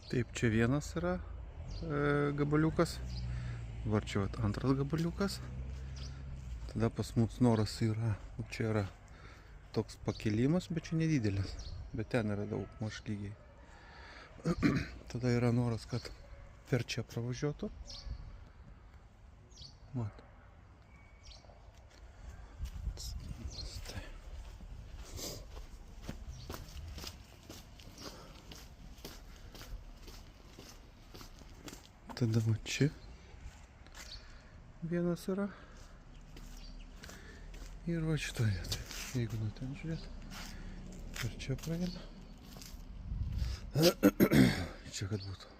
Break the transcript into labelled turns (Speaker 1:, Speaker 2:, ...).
Speaker 1: Taip, čia vienas yra gabaliukas, dabar čia antras gabaliukas, tada pas mus noras yra, čia yra toks pakilimas, bet čia nedidelis, bet ten yra daug maž lygiai. Tada yra noras, kad per čia pravažiuotų. Mat. Tada va čia vienas yra ir va šitoje vietoje, jeigu nuo ten žiūrėt, per čia praeina, čia kad būtų.